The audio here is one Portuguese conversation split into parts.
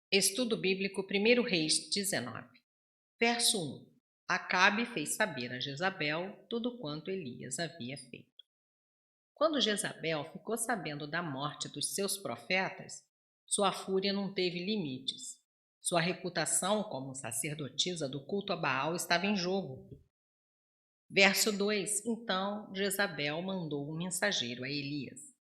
Estudo Bíblico 1 Reis 19, verso 1. Acabe fez saber a Jezabel tudo quanto Elias havia feito. Quando Jezabel ficou sabendo da morte dos seus profetas, sua fúria não teve limites. Sua reputação como sacerdotisa do culto a Baal estava em jogo. Verso 2. Então Jezabel mandou um mensageiro a Elias.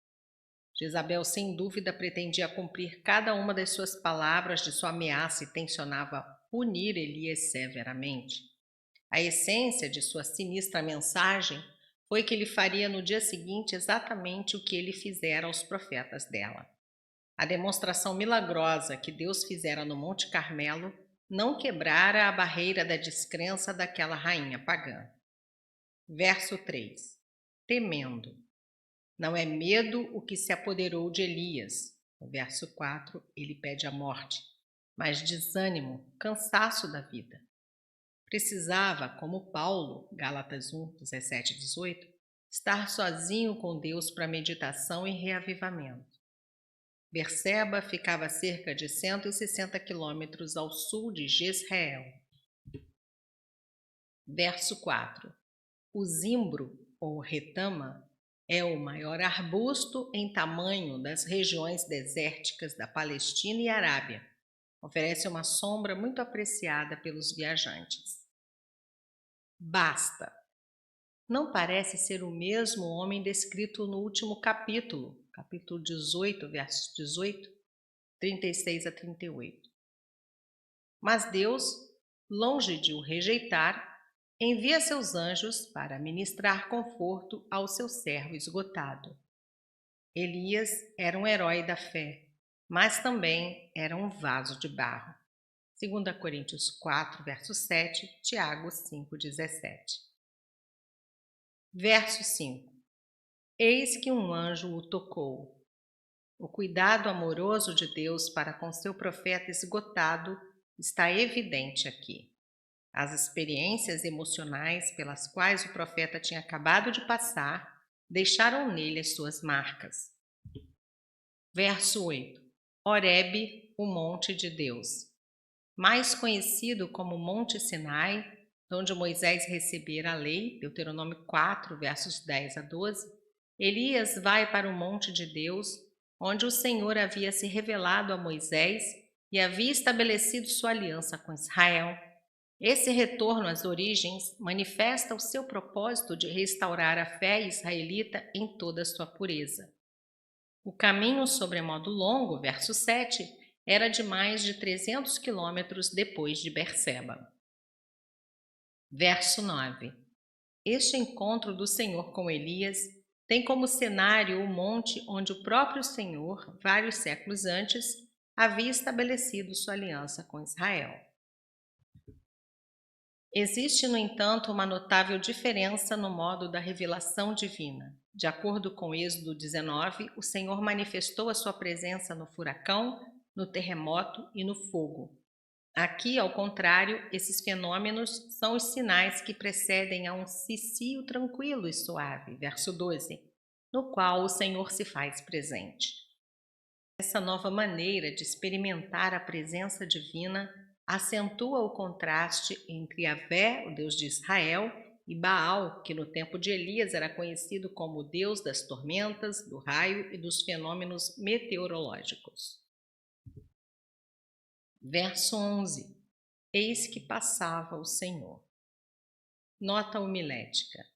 Jezabel, sem dúvida, pretendia cumprir cada uma das suas palavras de sua ameaça e tensionava punir Elias severamente. A essência de sua sinistra mensagem foi que ele faria no dia seguinte exatamente o que ele fizera aos profetas dela. A demonstração milagrosa que Deus fizera no Monte Carmelo não quebrara a barreira da descrença daquela rainha pagã. Verso 3. Temendo. Não é medo o que se apoderou de Elias. No verso 4, ele pede a morte, mas desânimo, cansaço da vida. Precisava, como Paulo, Gálatas 1, 17 e 18, estar sozinho com Deus para meditação e reavivamento. Berseba ficava a cerca de 160 quilômetros ao sul de Jezreel. Verso 4. O zimbro, ou retama, é o maior arbusto em tamanho das regiões desérticas da Palestina e Arábia. Oferece uma sombra muito apreciada pelos viajantes. Basta. Não parece ser o mesmo homem descrito no último capítulo, capítulo 18, versos 18, 36 a 38. Mas Deus, longe de o rejeitar, envia seus anjos para ministrar conforto ao seu servo esgotado. Elias era um herói da fé, mas também era um vaso de barro. 2 Coríntios 4, verso 7, Tiago 5, 17. Verso 5. Eis que um anjo o tocou. O cuidado amoroso de Deus para com seu profeta esgotado está evidente aqui. As experiências emocionais pelas quais o profeta tinha acabado de passar deixaram nele as suas marcas. Verso 8. Horebe, o monte de Deus. Mais conhecido como Monte Sinai, onde Moisés recebera a lei, Deuteronômio 4, versos 10 a 12, Elias vai para o monte de Deus, onde o Senhor havia se revelado a Moisés e havia estabelecido sua aliança com Israel. Esse retorno às origens manifesta o seu propósito de restaurar a fé israelita em toda a sua pureza. O caminho sobremodo longo, verso 7, era de mais de 300 quilômetros depois de Berseba. Verso 9. Este encontro do Senhor com Elias tem como cenário o monte onde o próprio Senhor, vários séculos antes, havia estabelecido sua aliança com Israel. Existe, no entanto, uma notável diferença no modo da revelação divina. De acordo com Êxodo 19, o Senhor manifestou a sua presença no furacão, no terremoto e no fogo. Aqui, ao contrário, esses fenômenos são os sinais que precedem a um cicio tranquilo e suave, verso 12, no qual o Senhor se faz presente. Essa nova maneira de experimentar a presença divina acentua o contraste entre Yahvé, o Deus de Israel, e Baal, que no tempo de Elias era conhecido como o Deus das tormentas, do raio e dos fenômenos meteorológicos. Verso 11. Eis que passava o Senhor. Nota homilética.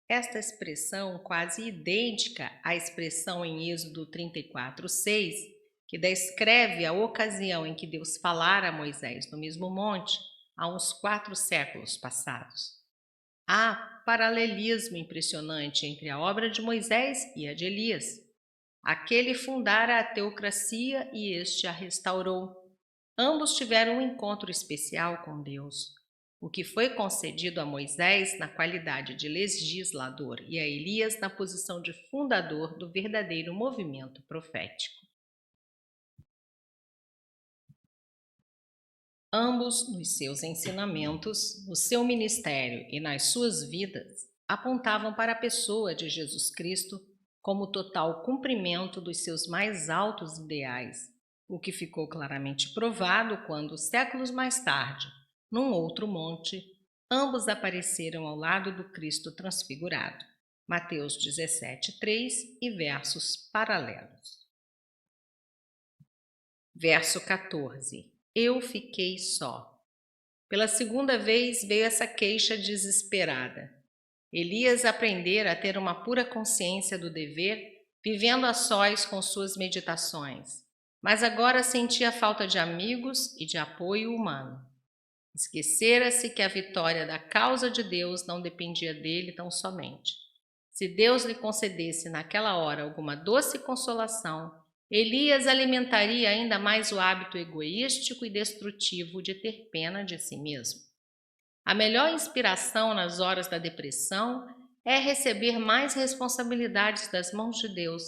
Esta expressão, quase idêntica à expressão em Êxodo 34, 6, que descreve a ocasião em que Deus falara a Moisés no mesmo monte, há uns 4 séculos passados. Há paralelismo impressionante entre a obra de Moisés e a de Elias. Aquele fundara a teocracia e este a restaurou. Ambos tiveram um encontro especial com Deus. O que foi concedido a Moisés na qualidade de legislador e a Elias na posição de fundador do verdadeiro movimento profético. Ambos, nos seus ensinamentos, no seu ministério e nas suas vidas, apontavam para a pessoa de Jesus Cristo como total cumprimento dos seus mais altos ideais, o que ficou claramente provado quando, séculos mais tarde, num outro monte, ambos apareceram ao lado do Cristo transfigurado. Mateus 17:3 e versos paralelos. Verso 14. Eu fiquei só. Pela segunda vez veio essa queixa desesperada. Elias aprendera a ter uma pura consciência do dever, vivendo a sós com suas meditações, mas agora sentia falta de amigos e de apoio humano. Esquecera-se que a vitória da causa de Deus não dependia dele tão somente. Se Deus lhe concedesse naquela hora alguma doce consolação, Elias alimentaria ainda mais o hábito egoístico e destrutivo de ter pena de si mesmo. A melhor inspiração nas horas da depressão é receber mais responsabilidades das mãos de Deus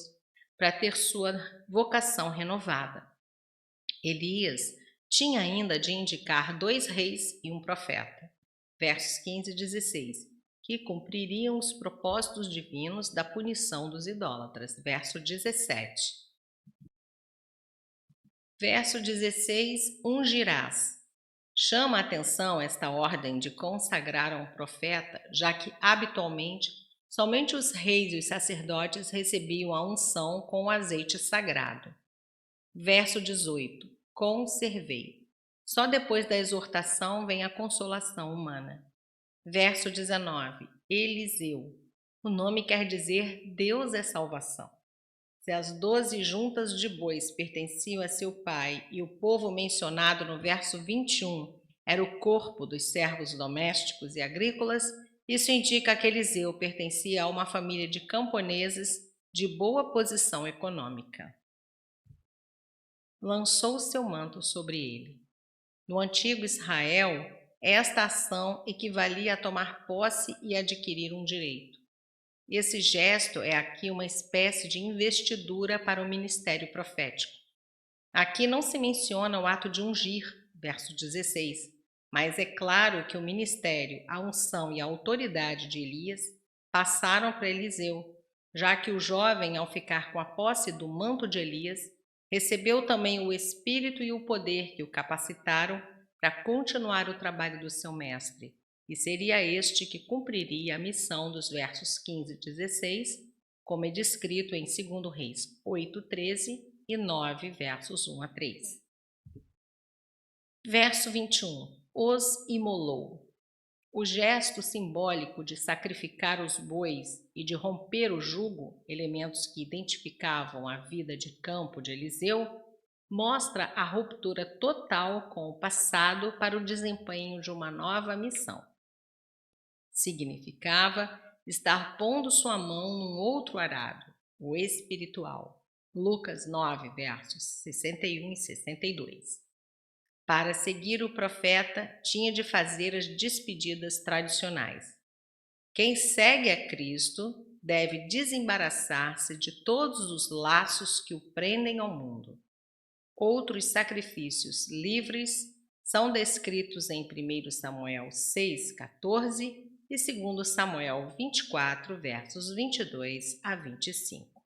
para ter sua vocação renovada. Elias tinha ainda de indicar 2 reis e um profeta, versos 15 e 16, que cumpririam os propósitos divinos da punição dos idólatras, verso 17. Verso 16, ungirás. Chama a atenção esta ordem de consagrar a um profeta, já que habitualmente somente os reis e os sacerdotes recebiam a unção com o azeite sagrado. Verso 18, conservei. Só depois da exortação vem a consolação humana. Verso 19, Eliseu. O nome quer dizer Deus é salvação. Se as 12 juntas de bois pertenciam a seu pai e o povo mencionado no verso 21 era o corpo dos servos domésticos e agrícolas, isso indica que Eliseu pertencia a uma família de camponeses de boa posição econômica. Lançou seu manto sobre ele. No antigo Israel, esta ação equivalia a tomar posse e adquirir um direito. Esse gesto é aqui uma espécie de investidura para o ministério profético. Aqui não se menciona o ato de ungir, verso 16, mas é claro que o ministério, a unção e a autoridade de Elias passaram para Eliseu, já que o jovem, ao ficar com a posse do manto de Elias, recebeu também o espírito e o poder que o capacitaram para continuar o trabalho do seu mestre. E seria este que cumpriria a missão dos versos 15 e 16, como é descrito em 2 Reis 8:13 e 9, versos 1 a 3. Verso 21. Os imolou. O gesto simbólico de sacrificar os bois e de romper o jugo, elementos que identificavam a vida de campo de Eliseu, mostra a ruptura total com o passado para o desempenho de uma nova missão. Significava estar pondo sua mão num outro arado, o espiritual. Lucas 9, versos 61 e 62. Para seguir o profeta, tinha de fazer as despedidas tradicionais. Quem segue a Cristo deve desembaraçar-se de todos os laços que o prendem ao mundo. Outros sacrifícios livres são descritos em 1 Samuel 6:14 e 2 Samuel 24, versos 22 a 25.